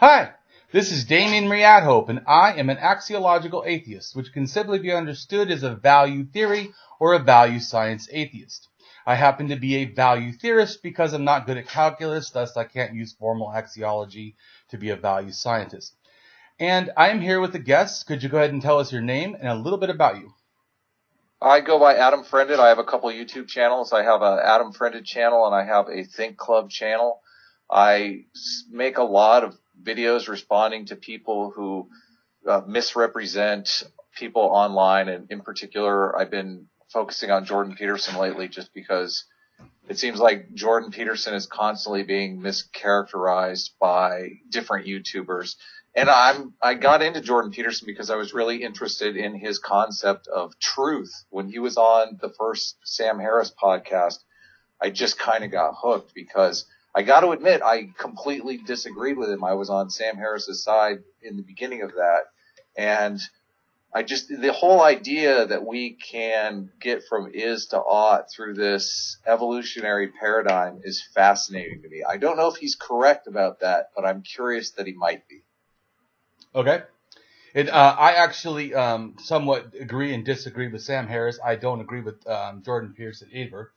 Hi, this is Damien from AtHope, and I am an axiological atheist, which can simply be understood as a value theory or a value science atheist. I happen to be a value theorist because I'm not good at calculus, thus I can't use formal axiology to be a value scientist. And I am here with a guest. Could you go ahead and tell us your name and a little bit about you? I go by Adam Friended. I have a couple YouTube channels. I have an Adam Friended channel and I have a Think Club channel. I make a lot of videos responding to people who misrepresent people online, and in particular, I've been focusing on Jordan Peterson lately just because it seems like Jordan Peterson is constantly being mischaracterized by different YouTubers. And I got into Jordan Peterson because I was really interested in his concept of truth. When he was on the first Sam Harris podcast, I just kind of got hooked because I got to admit, I completely disagreed with him. I was on Sam Harris's side in the beginning of that. And the whole idea that we can get from is to ought through this evolutionary paradigm is fascinating to me. I don't know if he's correct about that, but I'm curious that he might be. Okay. I actually somewhat agree and disagree with Sam Harris. I don't agree with Jordan Peterson either.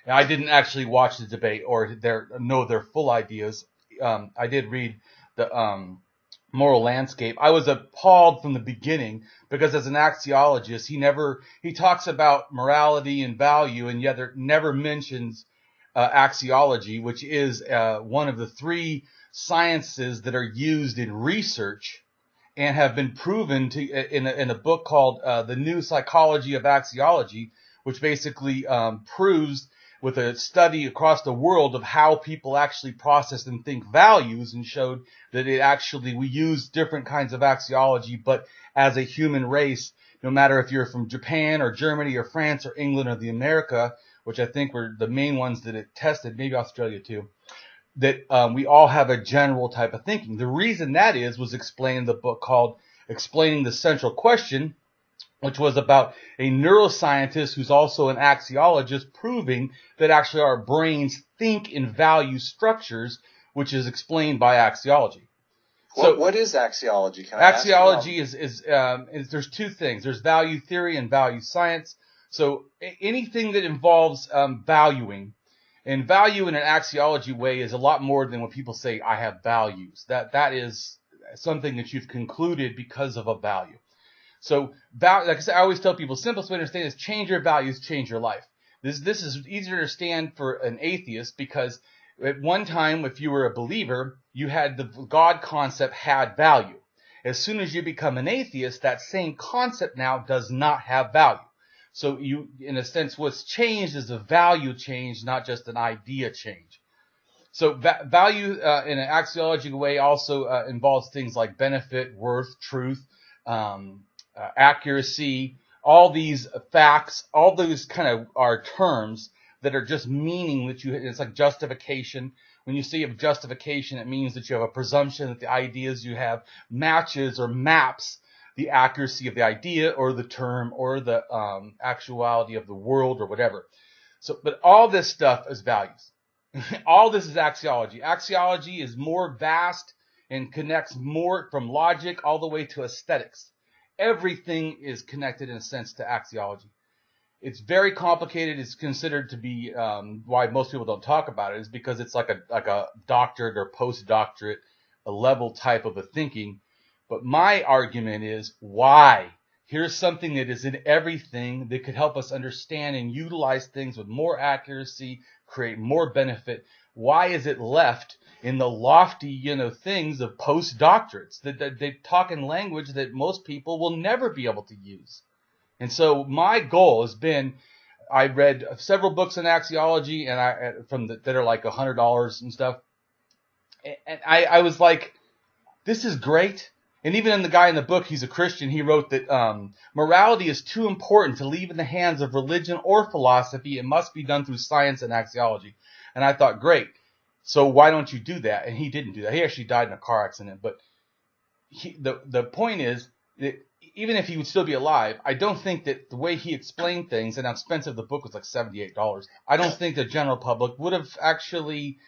I didn't actually watch the debate or know their full ideas. I did read the Moral Landscape. I was appalled from the beginning because as an axiologist, he talks about morality and value, and yet there never mentions axiology, which is one of the three sciences that are used in research and have been proven to in a book called The New Psychology of Axiology, which basically proves with a study across the world of how people actually process and think values, and showed that we use different kinds of axiology, but as a human race, no matter if you're from Japan or Germany or France or England or the America, which I think were the main ones that it tested, maybe Australia too, that we all have a general type of thinking. The reason that was explained in the book called Explaining the Central Question, which was about a neuroscientist who's also an axiologist proving that actually our brains think in value structures, which is explained by axiology. So what is axiology? Axiology is there's two things. There's value theory and value science. So anything that involves valuing, and value in an axiology way is a lot more than when people say I have values. That is something that you've concluded because of a value. So, like I said, I always tell people, simplest way to understand is change your values, change your life. This is easier to understand for an atheist because at one time, if you were a believer, you had the God concept had value. As soon as you become an atheist, that same concept now does not have value. So you, in a sense, what's changed is a value change, not just an idea change. So value in an axiological way also involves things like benefit, worth, truth, accuracy, all these facts, all those kind of are terms that are just meaning that it's like justification. When you say of justification, it means that you have a presumption that the ideas you have matches or maps the accuracy of the idea or the term or the actuality of the world or whatever. So, but all this stuff is values. All this is axiology. Axiology is more vast and connects more from logic all the way to aesthetics. Everything is connected in a sense to axiology. It's very complicated. It's considered to be why most people don't talk about it is because it's like a doctorate or postdoctorate, a level type of a thinking. But my argument is why. Here's something that is in everything that could help us understand and utilize things with more accuracy, create more benefit. Why is it left in the lofty, things of postdoctorates that they talk in language that most people will never be able to use? And so my goal has been, I read several books on axiology and that are like $100 and stuff. And I was like, this is great. And even in the guy in the book, he's a Christian. He wrote that morality is too important to leave in the hands of religion or philosophy. It must be done through science and axiology. And I thought, great. So why don't you do that? And he didn't do that. He actually died in a car accident. But the point is that even if he would still be alive, I don't think that the way he explained things, and how expensive the book was like $78, I don't think the general public would have actually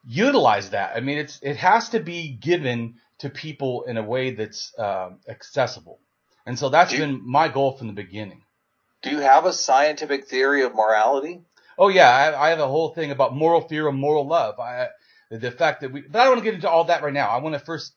utilize that. I mean, it has to be given to people in a way that's accessible. And so that's been my goal from the beginning. Do you have a scientific theory of morality? Oh, yeah. I have a whole thing about moral fear and moral love. The fact that but I don't want to get into all that right now. I want to first.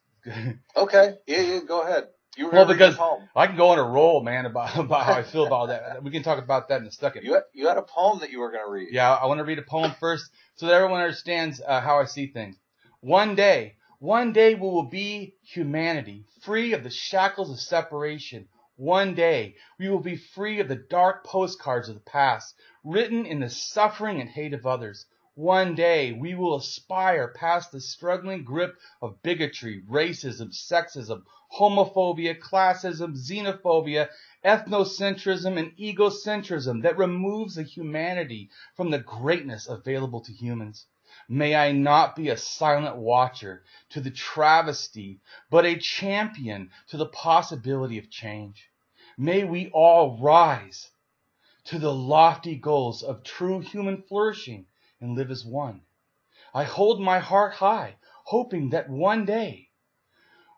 Okay. Yeah, go ahead. Well, because I can go on a roll, man, about how I feel about that. We can talk about that in a second. You had a poem that you were going to read. Yeah, I want to read a poem first so that everyone understands how I see things. One day we will be humanity, free of the shackles of separation. One day we will be free of the dark postcards of the past, written in the suffering and hate of others. One day we will aspire past the struggling grip of bigotry, racism, sexism, homophobia, classism, xenophobia, ethnocentrism, and egocentrism that removes the humanity from the greatness available to humans. May I not be a silent watcher to the travesty, but a champion to the possibility of change. May we all rise to the lofty goals of true human flourishing and live as one. I hold my heart high, hoping that one day,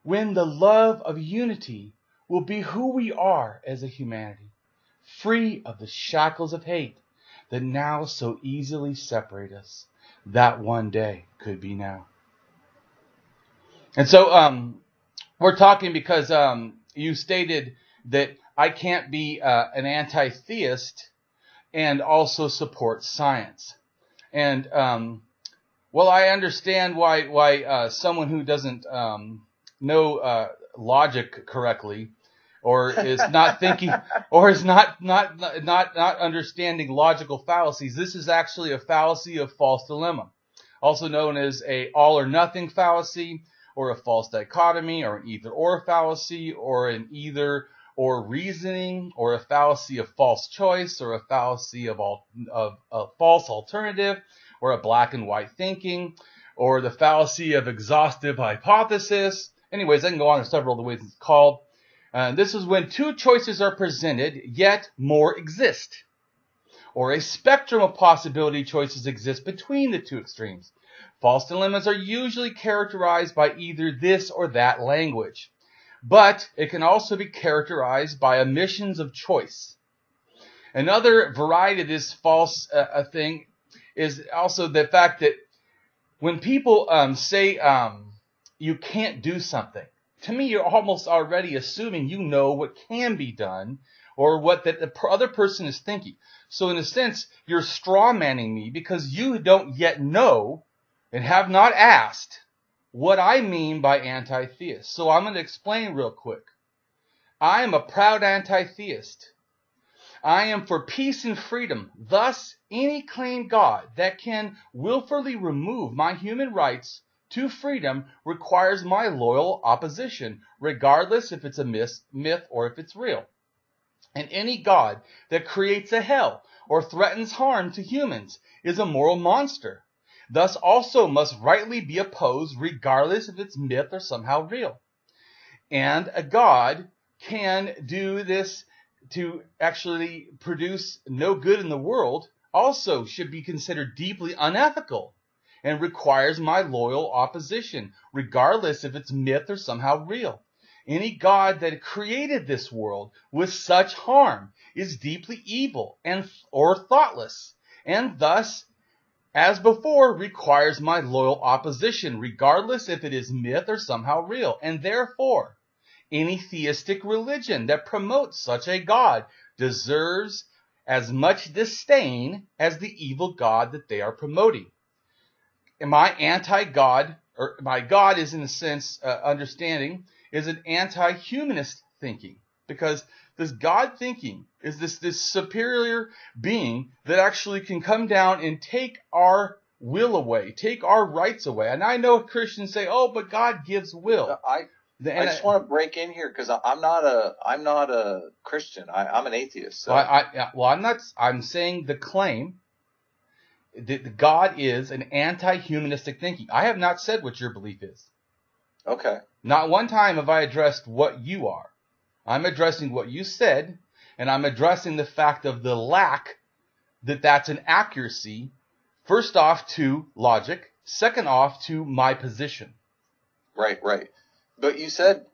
when the love of unity will be who we are as a humanity, free of the shackles of hate that now so easily separate us, that one day could be now. And so we're talking because you stated that I can't be an anti-theist and also support science. And well, I understand why someone who doesn't know logic correctly, or is not thinking, or is not understanding logical fallacies. This is actually a fallacy of false dilemma, also known as a all or nothing fallacy, or a false dichotomy, or an either or fallacy, or an either or reasoning, or a fallacy of false choice, or a fallacy of a false alternative, or a black and white thinking, or the fallacy of exhaustive hypothesis. Anyways, I can go on. There's several other ways it's called. This is when two choices are presented, yet more exist, or a spectrum of possibility choices exist between the two extremes. False dilemmas are usually characterized by either this or that language, but it can also be characterized by omissions of choice. Another variety of this false thing is also the fact that when people say you can't do something, to me you're almost already assuming you know what can be done or what that the other person is thinking. So in a sense, you're straw-manning me because you don't yet know and have not asked what I mean by anti-theist. So I'm going to explain real quick. I am a proud anti-theist. I am for peace and freedom. Thus, any claimed God that can willfully remove my human rights to freedom requires my loyal opposition, regardless if it's a myth or if it's real. And any God that creates a hell or threatens harm to humans is a moral monster. Thus also must rightly be opposed regardless if it's myth or somehow real. And a God can do this to actually produce no good in the world also should be considered deeply unethical and requires my loyal opposition, regardless if it's myth or somehow real. Any God that created this world with such harm is deeply evil or thoughtless, and thus, as before, requires my loyal opposition, regardless if it is myth or somehow real. And therefore, any theistic religion that promotes such a God deserves as much disdain as the evil God that they are promoting. And my anti-God, or my God is in a sense, understanding, is an anti-humanist thinking. Because this God thinking is this superior being that actually can come down and take our will away, take our rights away. And I know Christians say, "Oh, but God gives will." I just want to break in here because I'm not a Christian. I'm an atheist. So. I'm saying the claim that God is an anti-humanistic thinking. I have not said what your belief is. Okay. Not one time have I addressed what you are. I'm addressing what you said, and I'm addressing the fact of the lack that's an accuracy, first off, to logic, Second off, to my position. Right. But you said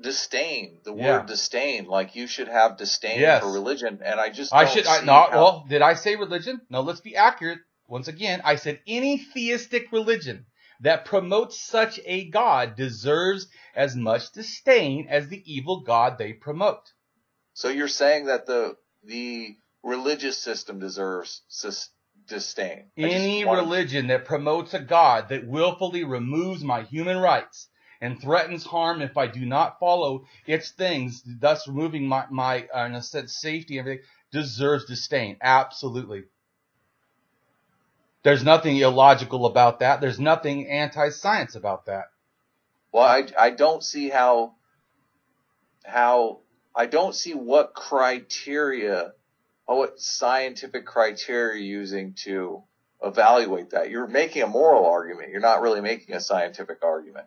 disdain, the word disdain, like you should have disdain for religion, and I just don't see Well, did I say religion? No, let's be accurate. Once again, I said any theistic religion that promotes such a God deserves as much disdain as the evil God they promote. So you're saying that the religious system deserves disdain. Any religion that promotes a God that willfully removes my human rights and threatens harm if I do not follow its things, thus removing my in a sense, safety and everything, deserves disdain. Absolutely. There's nothing illogical about that. There's nothing anti-science about that. Well, I don't see how I don't see what scientific criteria you're using to evaluate that. You're making a moral argument. You're not really making a scientific argument.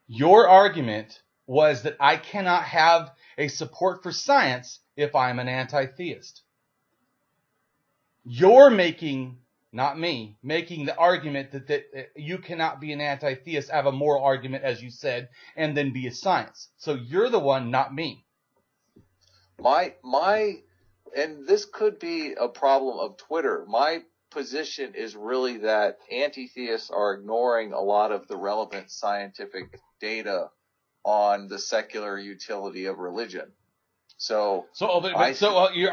Your argument was that I cannot have a support for science if I'm an anti-theist. You're making, not me, making the argument that you cannot be an anti-theist, have a moral argument, as you said, and then be a science. So you're the one, not me. And this could be a problem of Twitter. My position is really that anti-theists are ignoring a lot of the relevant scientific data on the secular utility of religion. Are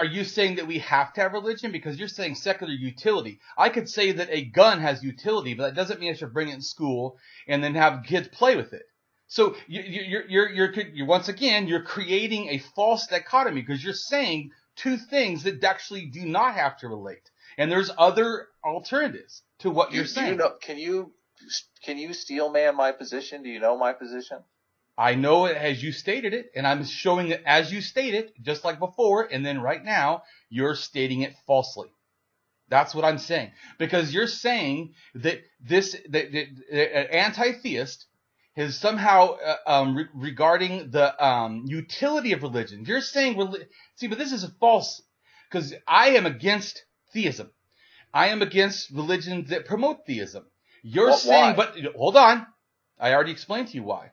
you saying that we have to have religion? Because you're saying secular utility. I could say that a gun has utility, but that doesn't mean I should bring it in school and then have kids play with it. So you're once again, you're creating a false dichotomy because you're saying two things that actually do not have to relate. And there's other alternatives to what you're saying. Can you steel man my position? Do you know my position? I know it as you stated it, and I'm showing it as you stated, just like before, and then right now, you're stating it falsely. That's what I'm saying. Because you're saying that an anti-theist is somehow regarding the utility of religion. You're saying, but this is false, because I am against theism. I am against religions that promote theism. You're saying, but hold on. I already explained to you why.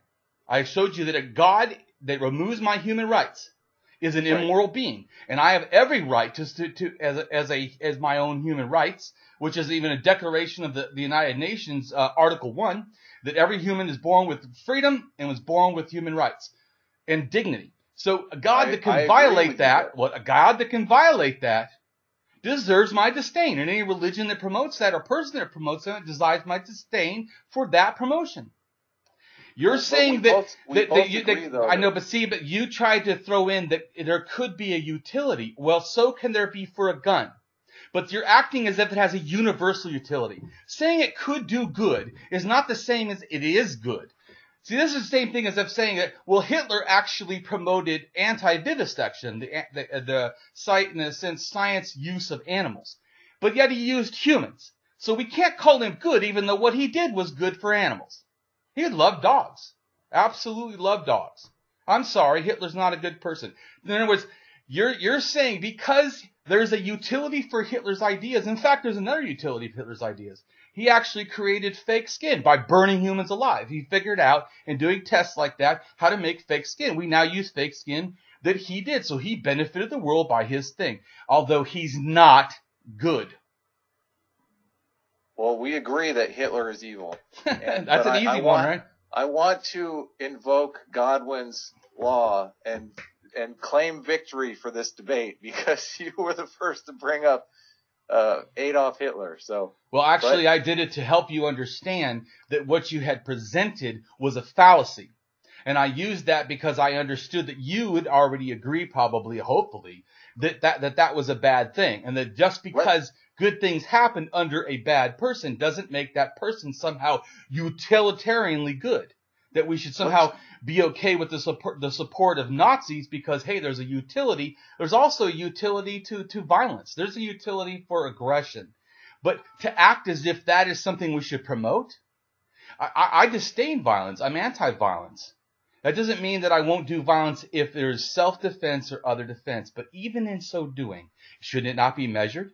I showed you that a God that removes my human rights is an immoral being, and I have every right as my own human rights, which is even a declaration of the United Nations, Article 1, that every human is born with freedom and was born with human rights and dignity. So a God that can violate that, a God that can violate that deserves my disdain, and any religion that promotes that or person that promotes that deserves my disdain for that promotion. You're saying that you tried to throw in that there could be a utility. Well, so can there be for a gun. But you're acting as if it has a universal utility. Saying it could do good is not the same as it is good. See, this is the same thing as if saying that, well, Hitler actually promoted anti-vivisection, the in a sense, science use of animals. But yet he used humans. So we can't call him good, even though what he did was good for animals. He loved dogs. Absolutely loved dogs. I'm sorry, Hitler's not a good person. In other words, you're saying because there's a utility for Hitler's ideas. In fact, there's another utility for Hitler's ideas. He actually created fake skin by burning humans alive. He figured out, in doing tests like that, how to make fake skin. We now use fake skin that he did. So he benefited the world by his thing. Although he's not good. Well, we agree that Hitler is evil. That's an easy one, right? I want to invoke Godwin's law and claim victory for this debate because you were the first to bring up Adolf Hitler. I did it to help you understand that what you had presented was a fallacy. And I used that because I understood that you would already agree, probably, hopefully, that was a bad thing. And that just because good things happen under a bad person doesn't make that person somehow utilitarianly good. That we should somehow be okay with the support of Nazis because, hey, there's a utility. There's also a utility to violence. There's a utility for aggression. But to act as if that is something we should promote, I disdain violence. I'm anti-violence. That doesn't mean that I won't do violence if there's self-defense or other defense. But even in so doing, should it not be measured?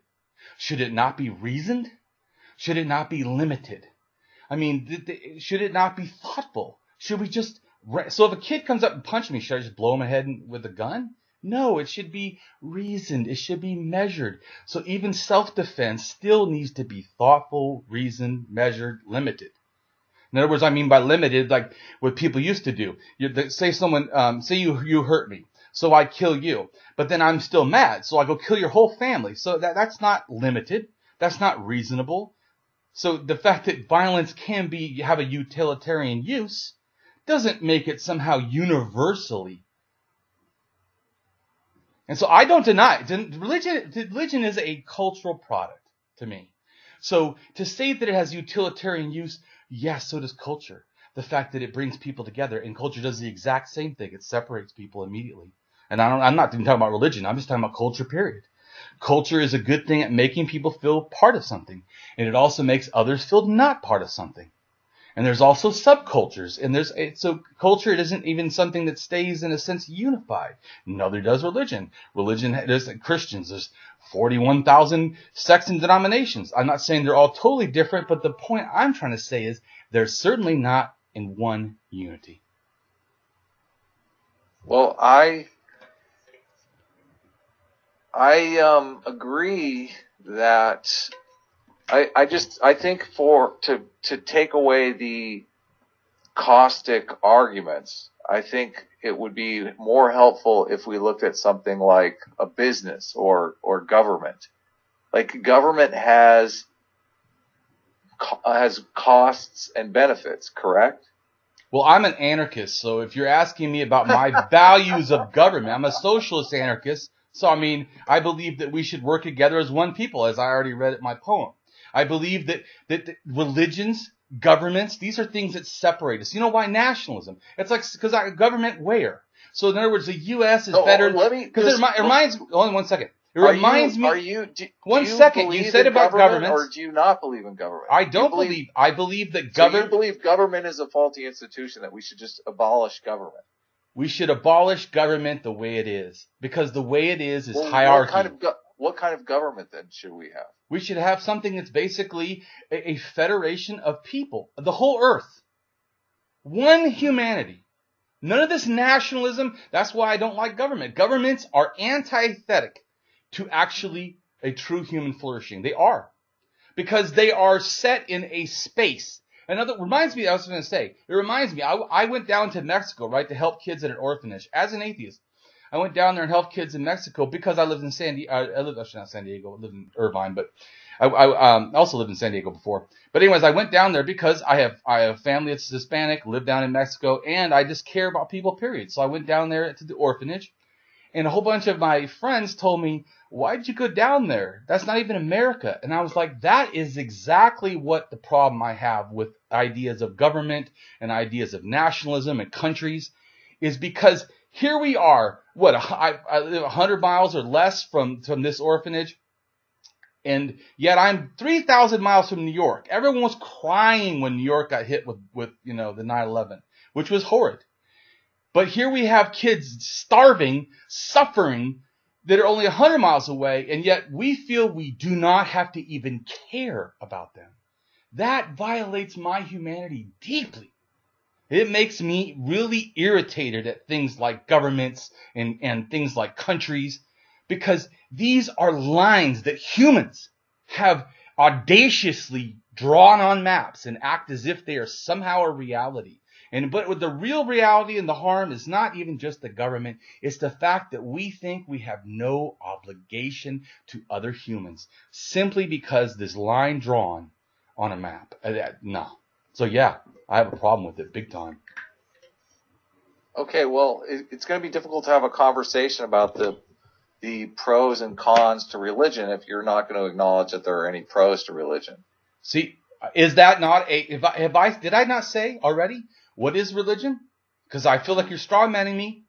Should it not be reasoned? Should it not be limited? I mean, should it not be thoughtful? Should we just... So if a kid comes up and punches me, should I just blow him ahead with a gun? No, it should be reasoned. It should be measured. So even self-defense still needs to be thoughtful, reasoned, measured, limited. In other words, I mean by limited, like what people used to do. Say someone, say you hurt me, so I kill you, but then I'm still mad, so I go kill your whole family. So that's not limited. That's not reasonable. So the fact that violence can have a utilitarian use doesn't make it somehow universally. And so I don't deny it. Religion is a cultural product to me. So to say that it has utilitarian use, yes, so does culture. The fact that it brings people together, and culture does the exact same thing. It separates people immediately. And I'm not even talking about religion. I'm just talking about culture, period. Culture is a good thing at making people feel part of something. And it also makes others feel not part of something. And there's also subcultures. And so culture, it isn't even something that stays in a sense unified. Neither does religion. There's Christians. There's 41,000 sects and denominations. I'm not saying they're all totally different, but the point I'm trying to say is they're certainly not in one unity. Well, I agree that I think to take away the caustic arguments, I think it would be more helpful if we looked at something like a business or government. Like government has costs and benefits, correct? Well, I'm an anarchist, so if you're asking me about my values of government, I'm a socialist anarchist. So, I mean, I believe that we should work together as one people, as I already read in my poem. I believe that religions, governments, these are things that separate us. You know why? Nationalism. It's like, because government where? So, in other words, the U.S. is better. Because it reminds me, only 1 second. It reminds me. Do 1 second. You said about government. Or do you not believe in government? I don't believe. I believe that government. So you believe government is a faulty institution, that we should just abolish government? We should abolish government the way it is, because the way it is hierarchy. What kind of government then should we have? We should have something that's basically a federation of people, the whole earth. One humanity. None of this nationalism. That's why I don't like government. Governments are antithetic to actually a true human flourishing. They are. Because they are set in a space. Another reminds me, I was going to say, it reminds me, I went down to Mexico, right, to help kids at an orphanage as an atheist. I went down there and helped kids in Mexico because I lived in actually not San Diego, I lived in Irvine, but I also lived in San Diego before. But anyways, I went down there because I have family that's Hispanic, live down in Mexico, and I just care about people, period. So I went down there to the orphanage, and a whole bunch of my friends told me, why did you go down there? That's not even America. And I was like, that is exactly what the problem I have with ideas of government and ideas of nationalism and countries is because here we are, I live 100 miles or less from this orphanage, and yet I'm 3,000 miles from New York. Everyone was crying when New York got hit with the 9/11, which was horrid. But here we have kids starving, suffering, that are only 100 miles away, and yet we feel we do not have to even care about them. That violates my humanity deeply. It makes me really irritated at things like governments and things like countries, because these are lines that humans have audaciously drawn on maps and act as if they are somehow a reality. But with the real reality and the harm is not even just the government. It's the fact that we think we have no obligation to other humans simply because this line drawn on a map. No. So yeah, I have a problem with it big time. Okay, well, it's going to be difficult to have a conversation about the pros and cons to religion if you're not going to acknowledge that there are any pros to religion. See, is that not did I not say already? What is religion? Because I feel like you're strawmanning me.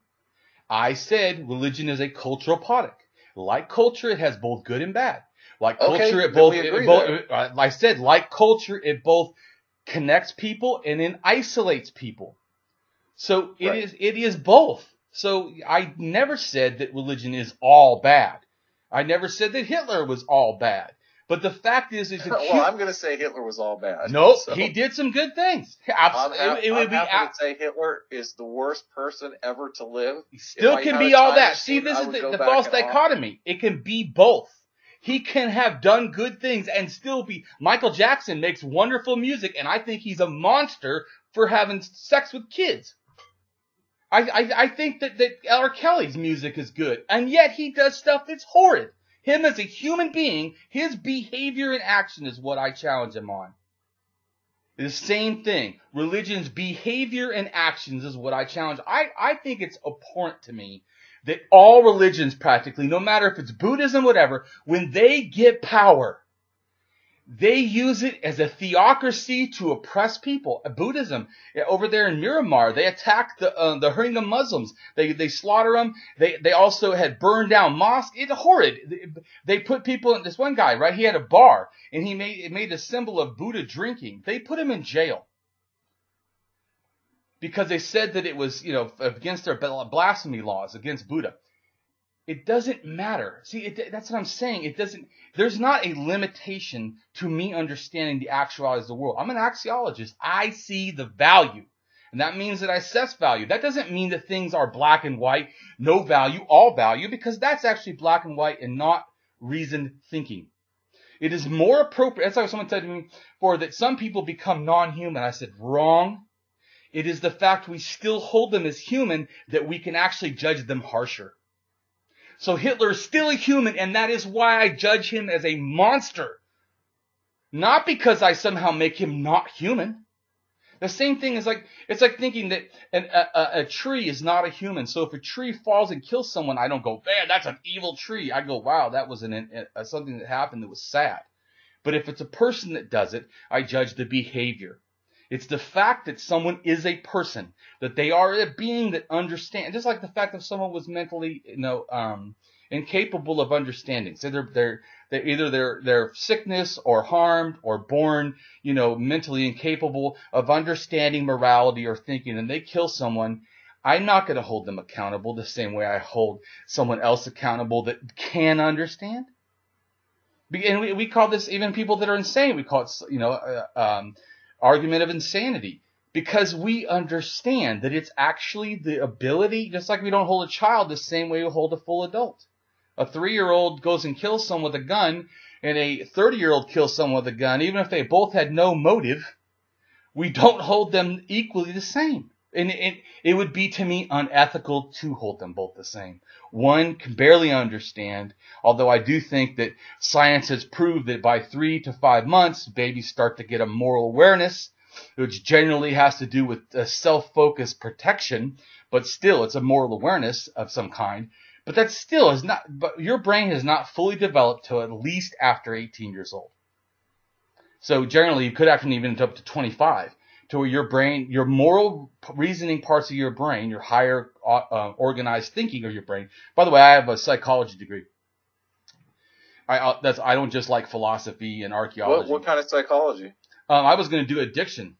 I said religion is a cultural product. Like culture, it has both good and bad. Like culture, I said, like culture, it both connects people and then isolates people. So it is both. So I never said that religion is all bad. I never said that Hitler was all bad. But the fact is, well, I'm going to say Hitler was all bad. No, so. He did some good things. I'm happy to say Hitler is the worst person ever to live. He still can be all that. See, this is the false dichotomy. It can be both. He can have done good things and still be. Michael Jackson makes wonderful music, and I think he's a monster for having sex with kids. I think that R. Kelly's music is good, and yet he does stuff that's horrid. Him as a human being, his behavior and action is what I challenge him on. The same thing. Religion's behavior and actions is what I challenge. I think it's abhorrent to me that all religions practically, no matter if it's Buddhism, whatever, when they get power, they use it as a theocracy to oppress people. Buddhism, over there in Myanmar, they attacked the Rohingya Muslims. They slaughter them. They also had burned down mosques. It's horrid. They put people in. This one guy, right? He had a bar, and he made a symbol of Buddha drinking. They put him in jail because they said that it was, against their blasphemy laws against Buddha. It doesn't matter. See, that's what I'm saying. It doesn't. There's not a limitation to me understanding the actualities of the world. I'm an axiologist. I see the value, and that means that I assess value. That doesn't mean that things are black and white, no value, all value, because that's actually black and white and not reasoned thinking. It is more appropriate. That's like someone said to me before that some people become non-human. I said wrong. It is the fact we still hold them as human that we can actually judge them harsher. So Hitler is still a human, and that is why I judge him as a monster. Not because I somehow make him not human. The same thing is it's like thinking that a tree is not a human. So if a tree falls and kills someone, I don't go, man, that's an evil tree. I go, wow, that was something that happened that was sad. But if it's a person that does it, I judge the behavior. It's the fact that someone is a person, that they are a being that understands. Just like the fact that someone was mentally, incapable of understanding. So they're either sickness or harmed or born, mentally incapable of understanding morality or thinking, and they kill someone. I'm not going to hold them accountable the same way I hold someone else accountable that can understand. And we call this, even people that are insane, we call it, argument of insanity, because we understand that it's actually the ability, just like we don't hold a child the same way we hold a full adult. A 3-year-old goes and kills someone with a gun, and a 30-year-old kills someone with a gun, even if they both had no motive, we don't hold them equally the same. And it would be, to me, unethical to hold them both the same. One can barely understand, although I do think that science has proved that by 3 to 5 months, babies start to get a moral awareness, which generally has to do with self-focused protection, but still it's a moral awareness of some kind. But that still is not, but your brain has not fully developed till at least after 18 years old. So generally you could actually even up to 25. To where your brain, your moral reasoning parts of your brain, your higher organized thinking of your brain. By the way, I have a psychology degree. I don't just like philosophy and archaeology. What kind of psychology? I was going to do addiction.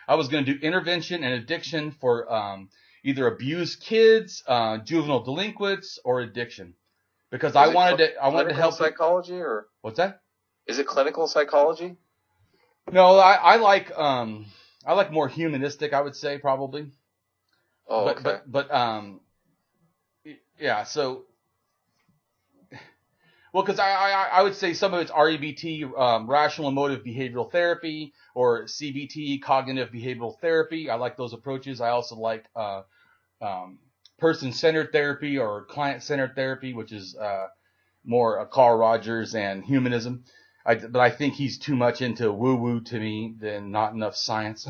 I was going to do intervention and addiction for either abused kids, juvenile delinquents, or addiction, because I wanted to help. Psychology or what's that? Is it clinical psychology? No, I like more humanistic, I would say, probably. Oh, okay. But yeah, so, well, because I would say some of it's REBT, rational emotive behavioral therapy, or CBT, cognitive behavioral therapy. I like those approaches. I also like person-centered therapy or client-centered therapy, which is more Carl Rogers and humanism. But I think he's too much into woo-woo to me than not enough science.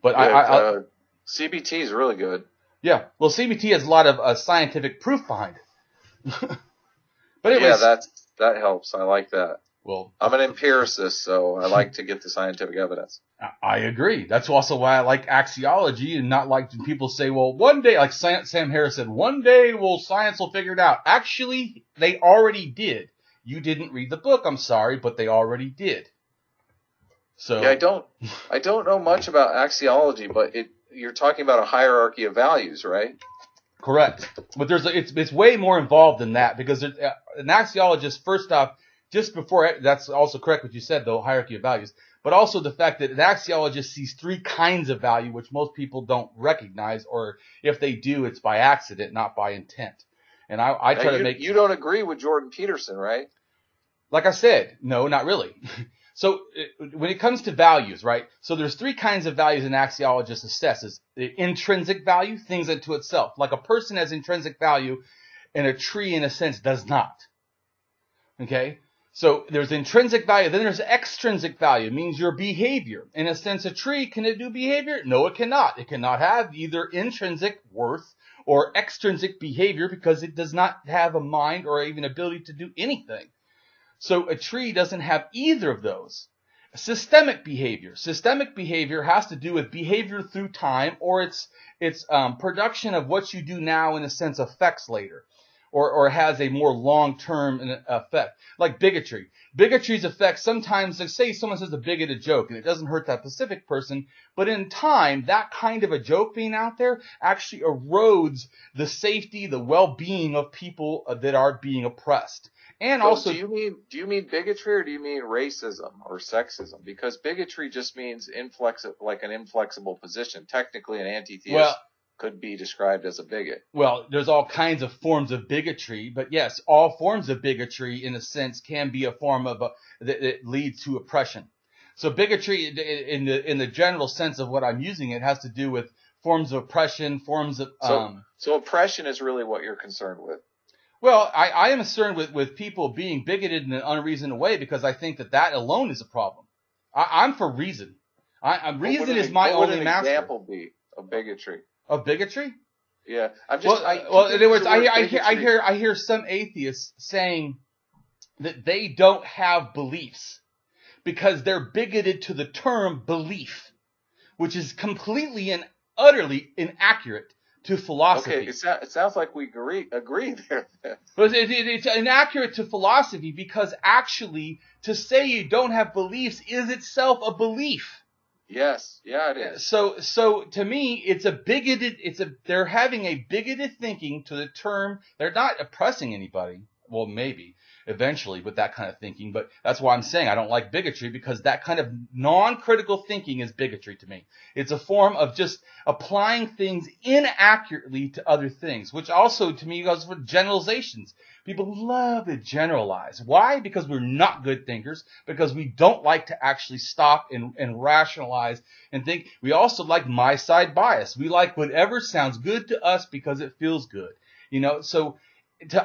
But CBT is really good. Yeah, well, CBT has a lot of scientific proof behind it. But that helps. I like that. Well, I'm an empiricist, so I like to get the scientific evidence. I agree. That's also why I like axiology and not like when people say, well, one day, like Sam Harris said, one day science will figure it out. Actually, they already did. You didn't read the book, I'm sorry, but they already did. So yeah, I don't know much about axiology, but you're talking about a hierarchy of values, right? Correct. But it's way more involved than that, because an axiologist, first off, just before, that's also correct what you said, though, hierarchy of values, but also the fact that an axiologist sees three kinds of value, which most people don't recognize, or if they do, it's by accident, not by intent. And I try to make... You don't agree with Jordan Peterson, right? Like I said, no, not really. So when it comes to values, right? So there's three kinds of values an axiologist assesses. The intrinsic value, things unto itself. Like a person has intrinsic value, and a tree, in a sense, does not. Okay? So there's intrinsic value. Then there's extrinsic value. It means your behavior. In a sense, a tree, can it do behavior? No, it cannot. It cannot have either intrinsic worth or extrinsic behavior because it does not have a mind or even ability to do anything. So a tree doesn't have either of those. Systemic behavior. Systemic behavior has to do with behavior through time, or its production of what you do now, in a sense, affects later, or has a more long-term effect. Like bigotry. Bigotry's effect sometimes, like say someone says a bigoted joke, and it doesn't hurt that specific person, but in time, that kind of a joke being out there actually erodes the safety, the well-being of people that are being oppressed. And so also, do you mean bigotry, or do you mean racism or sexism? Because bigotry just means like an inflexible position. Technically, an anti-theist could be described as a bigot. Well, there's all kinds of forms of bigotry, but yes, all forms of bigotry, in a sense, can be a form of that leads to oppression. So bigotry, in the general sense of what I'm using, it has to do with forms of oppression, forms of So oppression is really what you're concerned with. Well, I am concerned with people being bigoted in an unreasoned way, because I think that alone is a problem. I'm for reason. Reason is my only master. What would an example be of bigotry? Of bigotry? Yeah, I'm Well, just. in other words, I hear some atheists saying that they don't have beliefs because they're bigoted to the term belief, which is completely and utterly inaccurate to philosophy. Okay, it sounds like we agree there. But it's inaccurate to philosophy, because actually to say you don't have beliefs is itself a belief. Yes, yeah, it is. So to me, it's a bigoted. They're having a bigoted thinking to the term. They're not oppressing anybody. Well, maybe eventually with that kind of thinking, but that's why I'm saying I don't like bigotry, because that kind of non-critical thinking is bigotry to me. It's a form of just applying things inaccurately to other things, which also to me goes with generalizations. People love to generalize. Why? Because we're not good thinkers, because we don't like to actually stop and rationalize and think. We also like my side bias. We like whatever sounds good to us because it feels good. So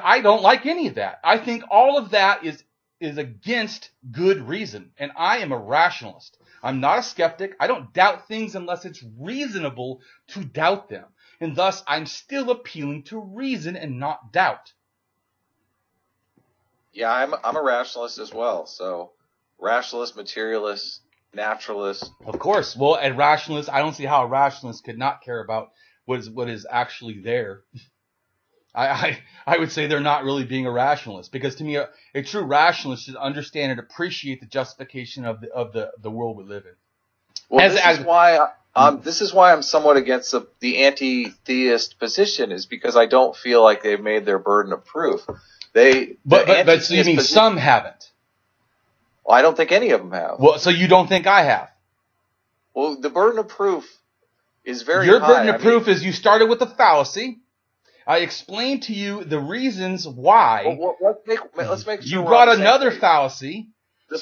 I don't like any of that. I think all of that is against good reason. And I am a rationalist. I'm not a skeptic. I don't doubt things unless it's reasonable to doubt them. And thus, I'm still appealing to reason and not doubt. Yeah, I'm a rationalist as well. So, rationalist, materialist, naturalist. Of course. Well, a rationalist, I don't see how a rationalist could not care about what is actually there. I would say they're not really being a rationalist, because to me a true rationalist should understand and appreciate the justification of the world we live in. Well, this is why I'm somewhat against the anti-theist position, is because I don't feel like they've made their burden of proof. But so you mean some haven't? Well, I don't think any of them have. Well, so you don't think I have? Well, the burden of proof is very high. Your burden of proof is you started with a fallacy. I explained to you the reasons why. Well, let's make sure you brought another fallacy. The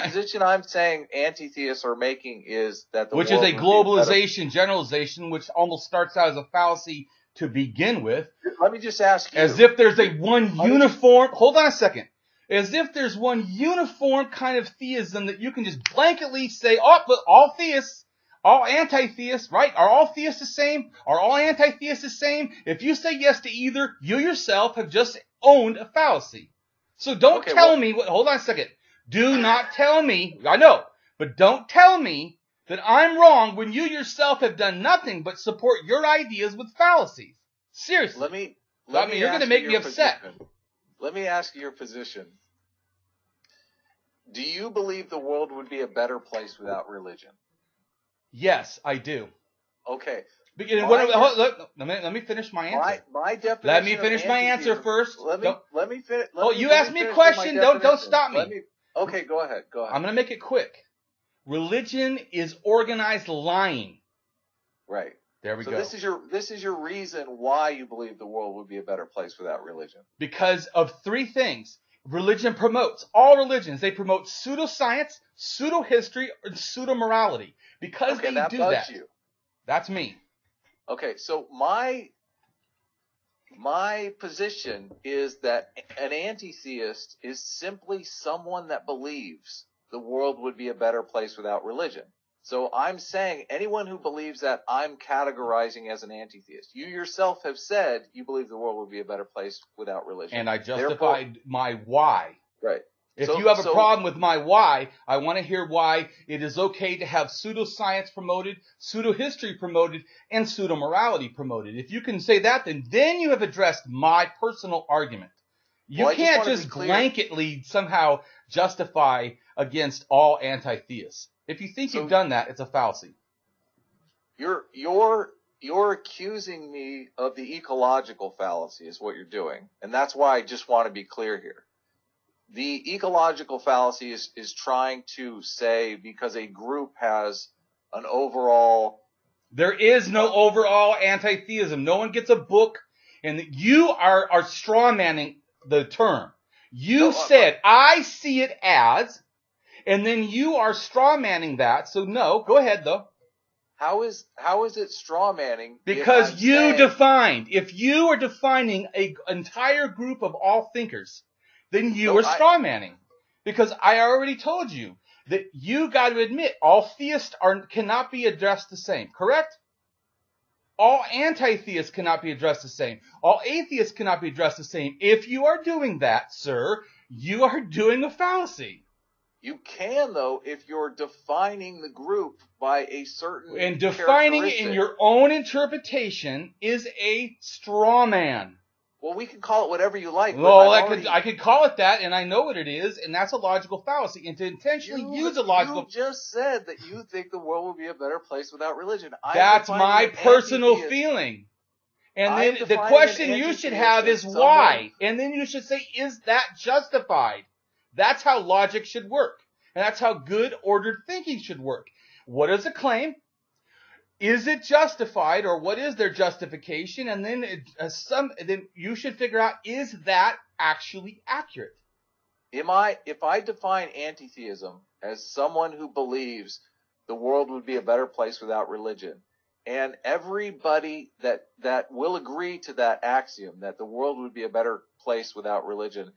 position I'm saying anti-theists are making is that the which is a globalization generalization, which almost starts out as a fallacy to begin with. Let me just ask you. As if there's hold on a second. As if there's one uniform kind of theism that you can just blanketly say, but all theists, all anti-theists, right? Are all theists the same? Are all anti-theists the same? If you say yes to either, you yourself have just owned a fallacy. So don't tell me, hold on a second. Do not tell me, I know, but don't tell me that I'm wrong when you yourself have done nothing but support your ideas with fallacies. Seriously. You're going to make me upset. Let me ask you your position. Do you believe the world would be a better place without religion? Yes, I do. Okay. Let me finish my answer. My definition. Let me finish my answer first. Let me finish. You asked me a question. Don't stop me. Okay, go ahead. I'm going to make it quick. Religion is organized lying. Right. There we go. This is your reason why you believe the world would be a better place without religion. Because of three things. Religion promotes, all religions, they promote pseudoscience, pseudo-history, and pseudo-morality. Because they do that. You. That's me. Okay, so my position is that an anti-theist is simply someone that believes the world would be a better place without religion. So I'm saying anyone who believes that, I'm categorizing as an anti-theist. You yourself have said you believe the world would be a better place without religion. And I justified my why. Right. If you have a problem with my why, I want to hear why it is okay to have pseudoscience promoted, pseudo-history promoted, and pseudo-morality promoted. If you can say that, then you have addressed my personal argument. You can't just blanketly somehow justify against all anti-theists. If you think you've done that, it's a fallacy. You're accusing me of the ecological fallacy is what you're doing. And that's why I just want to be clear here. The ecological fallacy is trying to say because a group has an overall... There is no overall anti-theism. No one gets a book, and you are strawmanning the term. You said, I see it as... And then you are strawmanning that. So no, go ahead though. How is it strawmanning? Because you defined. If you are defining an entire group of all thinkers, then you are strawmanning. Because I already told you that you got to admit all theists cannot be addressed the same. Correct? All anti-theists cannot be addressed the same. All atheists cannot be addressed the same. If you are doing that, sir, you are doing a fallacy. You can, though, if you're defining the group by a certain and defining it in your own interpretation is a straw man. Well, we can call it whatever you like. Well, I could call it that, and I know what it is, and that's a logical fallacy. And to intentionally use a logical... You just said that you think the world would be a better place without religion. That's my personal feeling. And then the question you should have is why. And then you should say, is that justified? That's how logic should work. And that's how good ordered thinking should work. What is a claim? Is it justified, or what is their justification? And then then you should figure out, is that actually accurate? If I define anti-theism as someone who believes the world would be a better place without religion, and everybody that will agree to that axiom, that the world would be a better place without religion,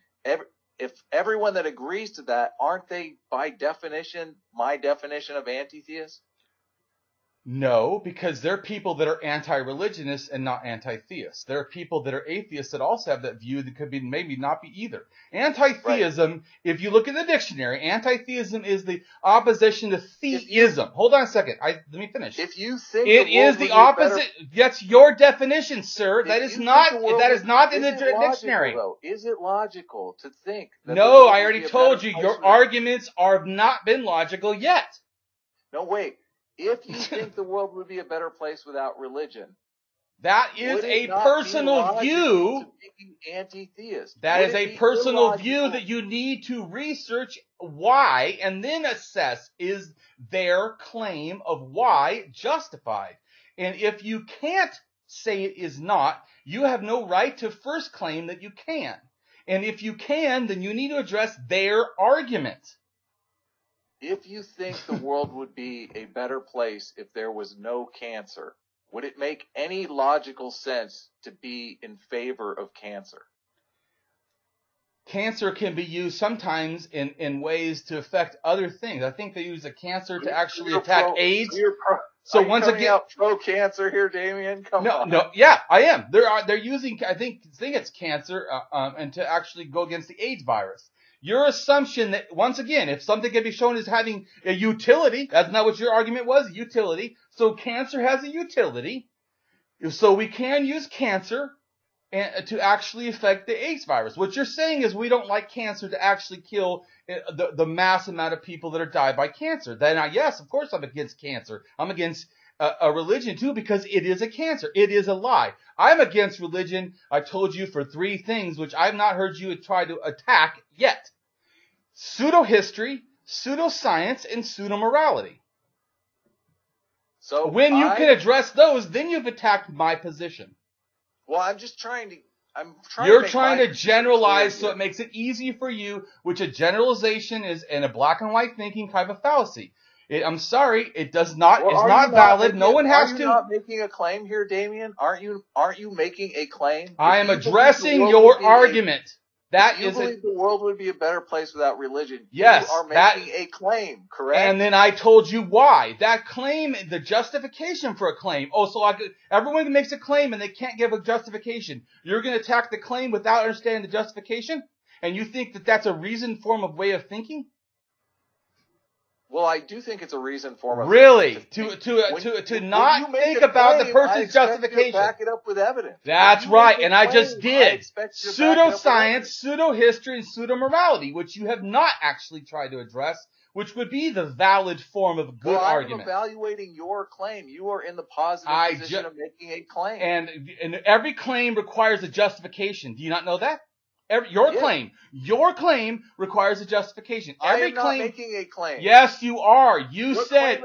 if everyone that agrees to that, aren't they by definition my definition of anti-theist? No, because there are people that are anti-religionists and not anti-theists. There are people that are atheists that also have that view that could be maybe not be either. Anti-theism, if you look in the dictionary, anti-theism is the opposition to theism. Hold on a second. Let me finish. If you think it is the opposite, that's your definition, sir. That is not in the dictionary. Though? Is it logical to think that No, I already told you your arguments have not been logical yet. No, wait. If you think the world would be a better place without religion, that is a personal view. To being anti-theist. That is a personal view that you need to research why and then assess, is their claim of why justified. And if you can't say it is not, you have no right to first claim that you can. And if you can, then you need to address their argument. If you think the world would be a better place if there was no cancer, would it make any logical sense to be in favor of cancer? Cancer can be used sometimes in ways to affect other things. I think they use a cancer to actually attack AIDS. So once again, pro-cancer here, Damien. Come on. No, yeah, I am. They're using I think it's cancer and to actually go against the AIDS virus. Your assumption that, once again, if something can be shown as having a utility, that's not what your argument was, utility. So cancer has a utility. So we can use cancer to actually affect the AIDS virus. What you're saying is we don't like cancer to actually kill the mass amount of people that are died by cancer. Then, yes, of course I'm against cancer. I'm against a religion too, because it is a cancer. It is a lie. I'm against religion. I told you for 3 things, which I've not heard you try to attack yet. Pseudo-history, pseudo-science, and pseudo-morality. So when you can address those, then you've attacked my position. Well, I'm trying You're trying to generalize so it makes it easy for you, which a generalization is in a black and white thinking type of fallacy. I'm sorry, it does not. Well, it's not valid. No one has to. Are you not making a claim here, Damien? Aren't you making a claim? I am addressing your argument. That is, you believe the world would be a better place without religion. Yes, you are making a claim, correct? And then I told you why. That claim, the justification for a claim. Oh, so everyone makes a claim and they can't give a justification. You're going to attack the claim without understanding the justification? And you think that that's a reasoned form of way of thinking? Well, I do think it's a reasoned form of really to not think about the person's justification. Back it up with evidence. That's right, and I just did. Pseudoscience, pseudo-history, and pseudo-morality, which you have not actually tried to address, which would be the valid form of a good argument. I'm evaluating your claim. You are in the positive position of making a claim. And every claim requires a justification. Do you not know that? Your claim requires a justification. I am not making a claim. Yes, you are. You said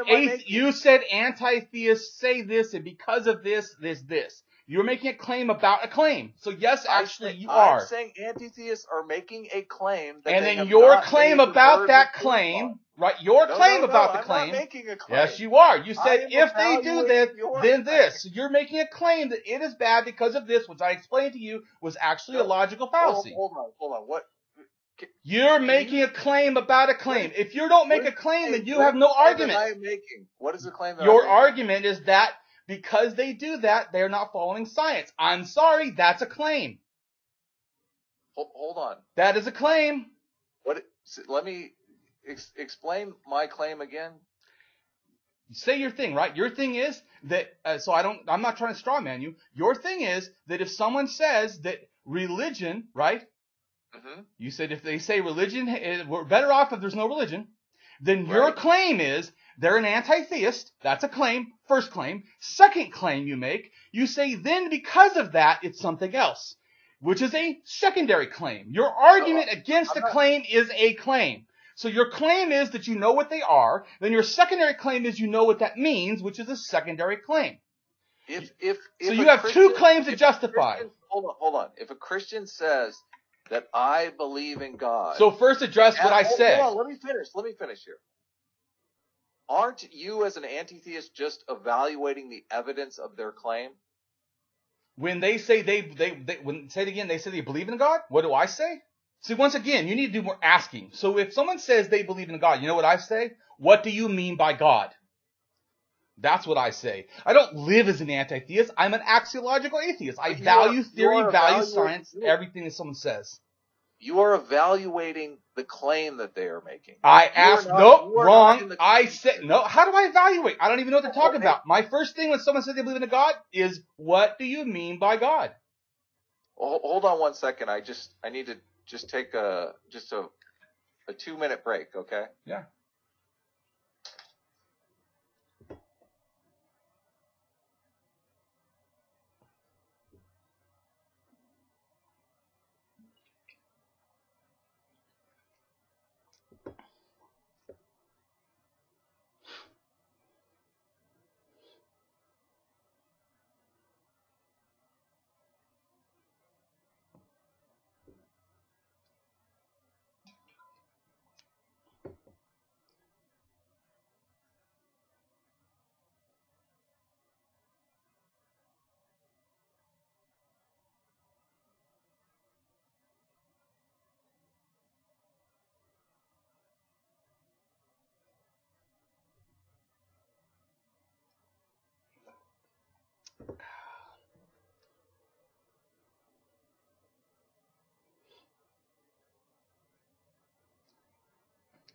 anti-theists say this, and because of this. You're making a claim about a claim. So yes, actually, you are. I'm saying anti-theists are making a claim. And then your claim about that claim, right? Your claim about the claim. I'm not making a claim. Yes, you are. You said if they do this, then this. So you're making a claim that it is bad because of this, which I explained to you was actually a logical fallacy. Hold on. What? You're making a claim about a claim. If you don't make a claim, then you have no argument. What is the claim that your argument is that because they do that, they're not following science. I'm sorry, that's a claim. Hold on. That is a claim. Let me explain my claim again. Say your thing, right? Your thing is that, I'm not trying to straw man you. Your thing is that if someone says that religion, right? Mm-hmm. You said if they say religion, we're better off if there's no religion, then your claim is they're an anti-theist. That's a claim. First claim. Second claim you make, you say then because of that, it's something else, which is a secondary claim. Your argument against the claim is a claim. So your claim is that you know what they are. Then your secondary claim is you know what that means, which is a secondary claim. So you have 2 claims to justify. Hold on. If a Christian says that I believe in God. So first address what I said. Hold on, let me finish here. Aren't you as an anti-theist just evaluating the evidence of their claim? When they say say it again, they say they believe in God, what do I say? See, once again, you need to do more asking. So if someone says they believe in God, you know what I say? What do you mean by God? That's what I say. I don't live as an anti-theist. I'm an axiological atheist. I value theory, value science, everything that someone says. You are evaluating the claim that they are making. I asked, nope, wrong. I said, no, how do I evaluate? I don't even know what they're talking about. My first thing when someone says they believe in a God is, what do you mean by God? Well, hold on 1 second. I need to just take a 2-minute break, okay? Yeah.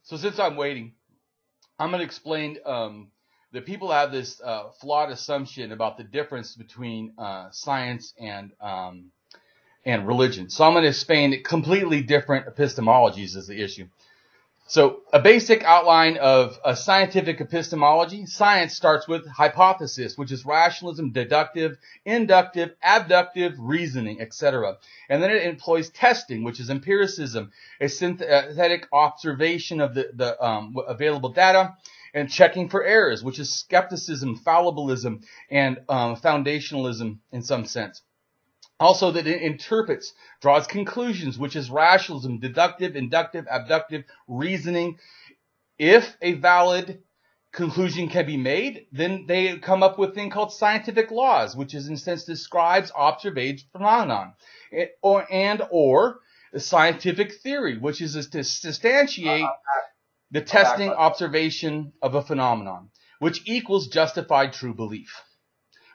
So since I'm waiting, I'm going to explain that people have this flawed assumption about the difference between science and religion. So I'm going to explain completely different epistemologies as the issue. So a basic outline of a scientific epistemology. Science starts with hypothesis, which is rationalism, deductive, inductive, abductive, reasoning, etc. And then it employs testing, which is empiricism, a synthetic observation of the available data, and checking for errors, which is skepticism, fallibilism, and foundationalism in some sense. Also that it interprets, draws conclusions, which is rationalism, deductive, inductive, abductive, reasoning. If a valid conclusion can be made, then they come up with a thing called scientific laws, which is in a sense describes observed phenomenon. Or scientific theory, which is to substantiate the testing observation of a phenomenon, which equals justified true belief,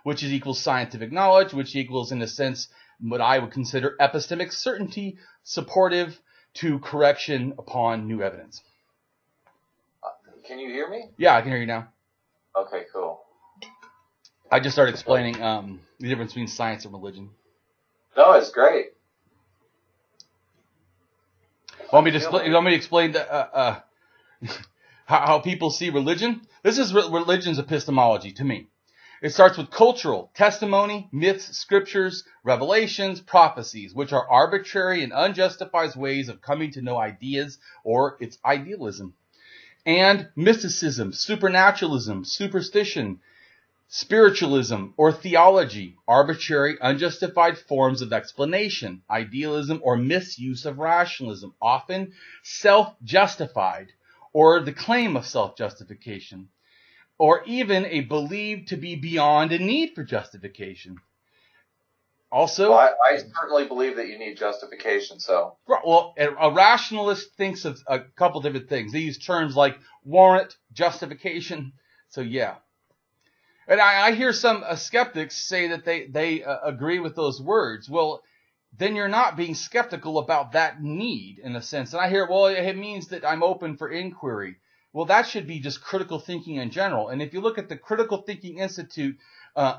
which is equals scientific knowledge, which equals, in a sense, what I would consider epistemic certainty, supportive to correction upon new evidence. Can you hear me? Yeah, I can hear you now. Okay, cool. I just started explaining the difference between science and religion. No, it's great. Want me to explain how people see religion? This is religion's epistemology to me. It starts with cultural, testimony, myths, scriptures, revelations, prophecies, which are arbitrary and unjustified ways of coming to know ideas, or its idealism. And mysticism, supernaturalism, superstition, spiritualism, or theology, arbitrary, unjustified forms of explanation, idealism, or misuse of rationalism, often self-justified, or the claim of self-justification, or even a believed to be beyond a need for justification. Also, well, I certainly believe that you need justification, so. Well, a rationalist thinks of a couple different things. They use terms like warrant, justification, so yeah. And I hear some skeptics say that they agree with those words. Well, then you're not being skeptical about that need, in a sense. And I hear, well, it means that I'm open for inquiry. Well, that should be just critical thinking in general. And if you look at the Critical Thinking Institute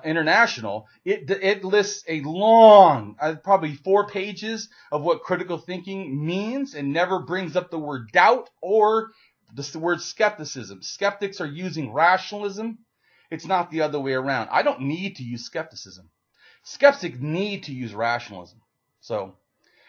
International, it lists a long, probably 4 pages of what critical thinking means, and never brings up the word doubt or the word skepticism. Skeptics are using rationalism. It's not the other way around. I don't need to use skepticism. Skeptics need to use rationalism. So,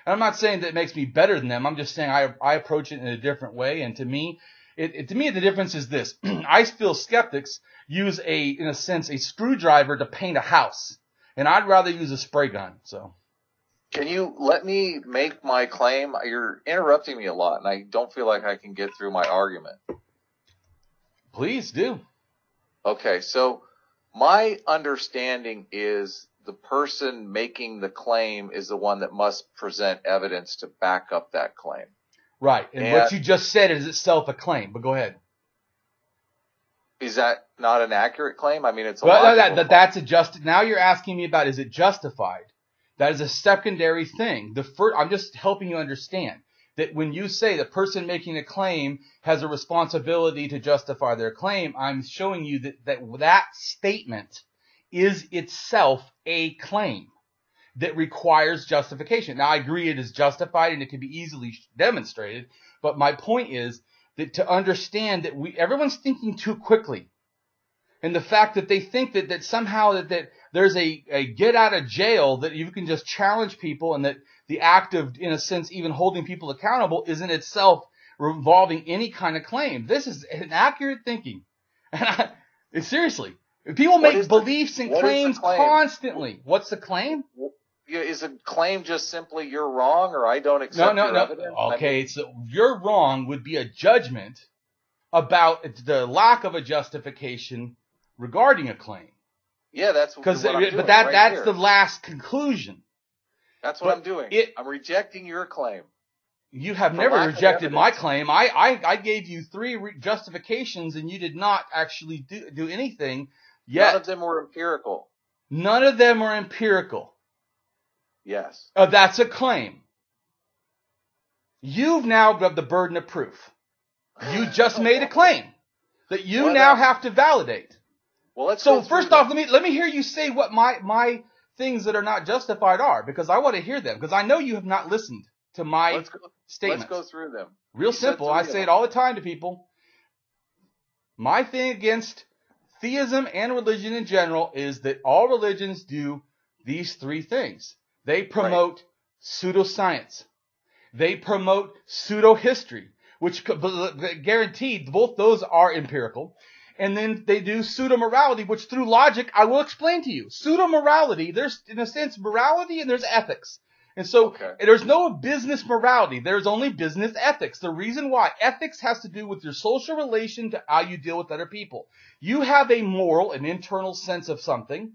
and I'm not saying that it makes me better than them. I'm just saying I approach it in a different way. And to me, the difference is this. I feel skeptics use in a sense, a screwdriver to paint a house. And I'd rather use a spray gun. So, can you let me make my claim? You're interrupting me a lot, and I don't feel like I can get through my argument. Please do. Okay, so my understanding is the person making the claim is the one that must present evidence to back up that claim. Right. And what you just said is itself a claim, but go ahead. Is that not an accurate claim? I mean, it's a that's adjusted. Now you're asking me about, is it justified? That is a secondary thing. I'm just helping you understand that when you say the person making a claim has a responsibility to justify their claim, I'm showing you that statement is itself a claim that requires justification. Now, I agree it is justified and it can be easily demonstrated, but my point is that to understand that everyone's thinking too quickly. And the fact that they think that somehow that there's a get out of jail, that you can just challenge people, and that the act of, in a sense, even holding people accountable isn't itself involving any kind of claim. This is inaccurate thinking. And seriously, people make beliefs and claims constantly. What's the claim? Is a claim just simply you're wrong, or I don't accept your evidence? Okay, so you're wrong would be a judgment about the lack of a justification regarding a claim. Yeah, that's what I'm doing. But that's the last conclusion. That's what I'm doing. I'm rejecting your claim. You have never rejected my claim. I gave you 3 justifications, and you did not actually do anything yet. None of them were empirical. None of them were empirical. Yes. That's a claim. You've now got the burden of proof. You just made a claim that you now have to validate. Well, first off, let me hear you say what my things that are not justified are, because I want to hear them, because I know you have not listened to my statements. Let's go through them. Real simple. I say it all the time to people. My thing against theism and religion in general is that all religions do these three things. They promote pseudoscience. They promote pseudo-history, which guaranteed both those are empirical. And then they do pseudo-morality, which through logic I will explain to you. Pseudo-morality, there's in a sense morality and there's ethics. And so there's no business morality. There's only business ethics. The reason why ethics has to do with your social relation to how you deal with other people. You have a moral, an internal sense of something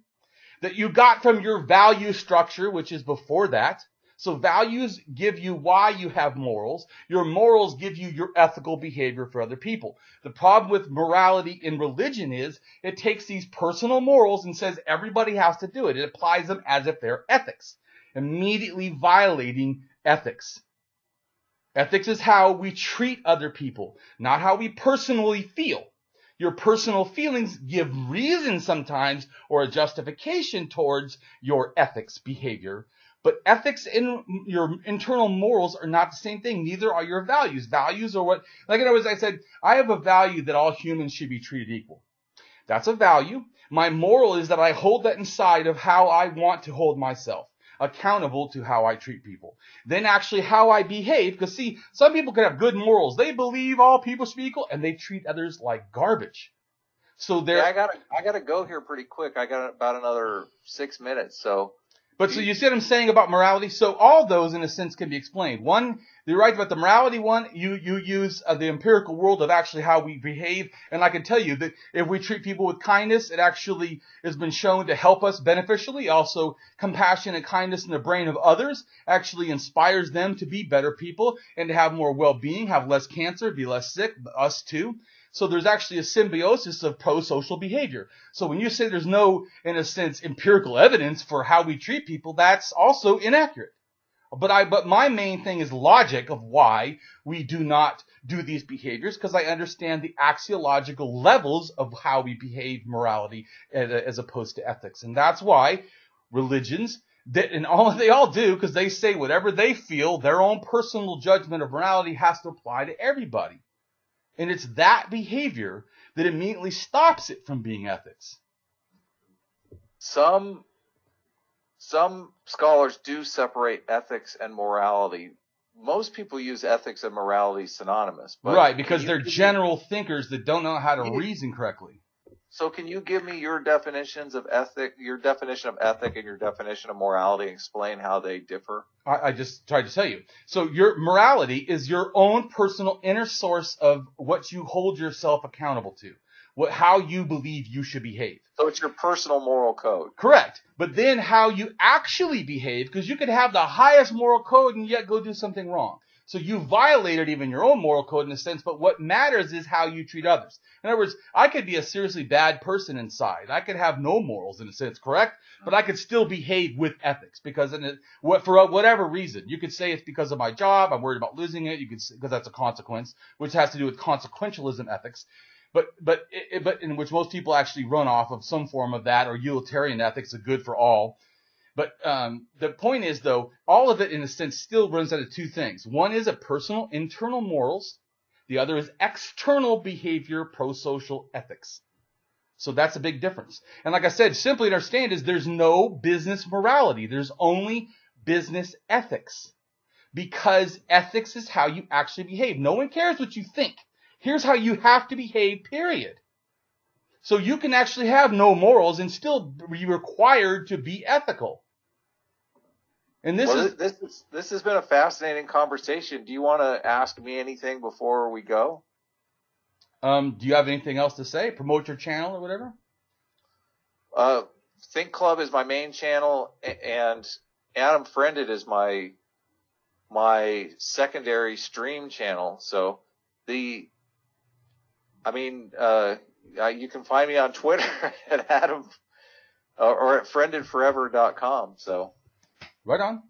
that you got from your value structure, which is before that. So values give you why you have morals. Your morals give you your ethical behavior for other people. The problem with morality in religion is it takes these personal morals and says everybody has to do it. It applies them as if they're ethics, immediately violating ethics. Ethics is how we treat other people, not how we personally feel. Your personal feelings give reason sometimes or a justification towards your ethics behavior. But ethics and your internal morals are not the same thing. Neither are your values. Values are what, like in other words, I said, I have a value that all humans should be treated equal. That's a value. My moral is that I hold that inside of how I want to hold myself accountable to how I treat people. Then actually how I behave, because see, some people can have good morals. They believe all people should be equal and they treat others like garbage. So they're... Yeah, I gotta go here pretty quick. I got about another 6 minutes, so... But so you see what I'm saying about morality? So all those, in a sense, can be explained. One, you're right about the morality one. You use the empirical world of actually how we behave. And I can tell you that if we treat people with kindness, it actually has been shown to help us beneficially. Also, compassion and kindness in the brain of others actually inspires them to be better people and to have more well-being, have less cancer, be less sick, us too. So there's actually a symbiosis of pro-social behavior. So when you say there's no, in a sense, empirical evidence for how we treat people, that's also inaccurate. But my main thing is logic of why we do not do these behaviors, because I understand the axiological levels of how we behave morality as opposed to ethics. And that's why religions, they all do, because they say whatever they feel, their own personal judgment of morality has to apply to everybody. And it's that behavior that immediately stops it from being ethics. Some scholars do separate ethics and morality. Most people use ethics and morality synonymous. But right, because they're general thinkers that don't know how to reason correctly. So can you give me your definitions of ethic, your definition of ethic and your definition of morality, and explain how they differ? I just tried to tell you. So your morality is your own personal inner source of what you hold yourself accountable to, how you believe you should behave. So it's your personal moral code. Correct. But then how you actually behave, because you could have the highest moral code and yet go do something wrong. So you violated even your own moral code in a sense, but what matters is how you treat others. In other words, I could be a seriously bad person inside. I could have no morals in a sense, correct? But I could still behave with ethics because for whatever reason. You could say it's because of my job, I'm worried about losing it, you could say, because that's a consequence, which has to do with consequentialism ethics. But in which most people actually run off of some form of that, or utilitarian ethics, are good for all. But the point is, though, all of it, in a sense, still runs out of two things. One is a personal, internal morals. The other is external behavior, pro-social ethics. So that's a big difference. And like I said, simply to understand is there's no business morality. There's only business ethics. Because ethics is how you actually behave. No one cares what you think. Here's how you have to behave, period. So you can actually have no morals and still be required to be ethical. And this has been a fascinating conversation. Do you want to ask me anything before we go? Do you have anything else to say? Promote your channel or whatever? Think Club is my main channel, and Adam Friended is my secondary stream channel. So you can find me on Twitter at Adam or at friendedforever.com. So. Right on.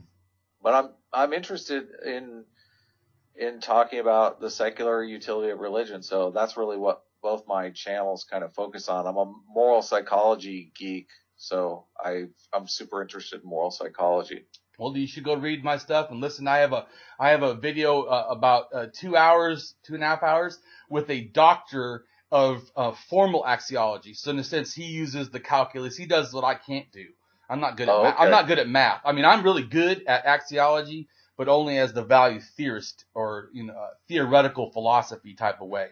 But I'm interested in talking about the secular utility of religion. So that's really what both my channels kind of focus on. I'm a moral psychology geek, so I'm super interested in moral psychology. well, you should go read my stuff and listen. I have a video about 2 hours, 2.5 hours with a doctor of formal axiology. So in a sense, he uses the calculus. He does what I can't do. I'm not good at math. I'm not good at math. I mean, I'm really good at axiology, but only as the value theorist or theoretical philosophy type of way.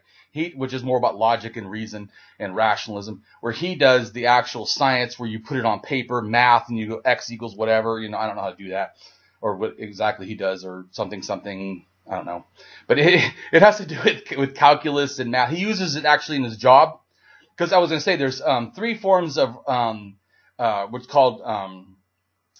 Which is more about logic and reason and rationalism, where he does the actual science where you put it on paper, math, and you go x equals whatever. I don't know how to do that, or what exactly he does, or something. I don't know, but it has to do with calculus and math. He uses it actually in his job, because I was going to say there's 3 forms of what's called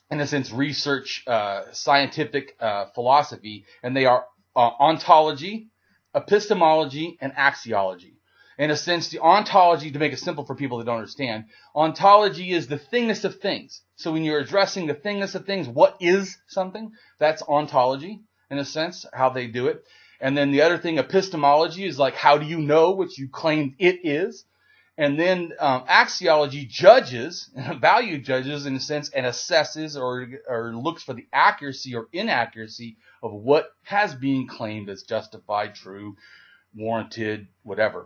in a sense research scientific philosophy, and they are ontology, epistemology, and axiology. In a sense, the ontology, to make it simple for people that don't understand, ontology is the thingness of things. So when you're addressing the thingness of things, what is something? That's ontology, in a sense, how they do it. And then the other thing, epistemology, is like, how do you know what you claim it is? And then axiology judges, value judges in a sense, and assesses or looks for the accuracy or inaccuracy of what has been claimed as justified, true, warranted, whatever.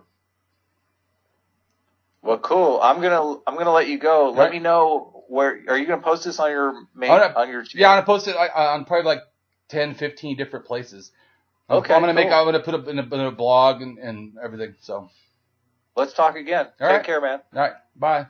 Well, cool. I'm gonna let you go. Let me know where are you gonna post this on your on your channel? Yeah, I'm gonna post it on probably like 10, 15 different places. Okay. I'm gonna put up in a blog and everything. So. Let's talk again. Take care, man. All right. Bye.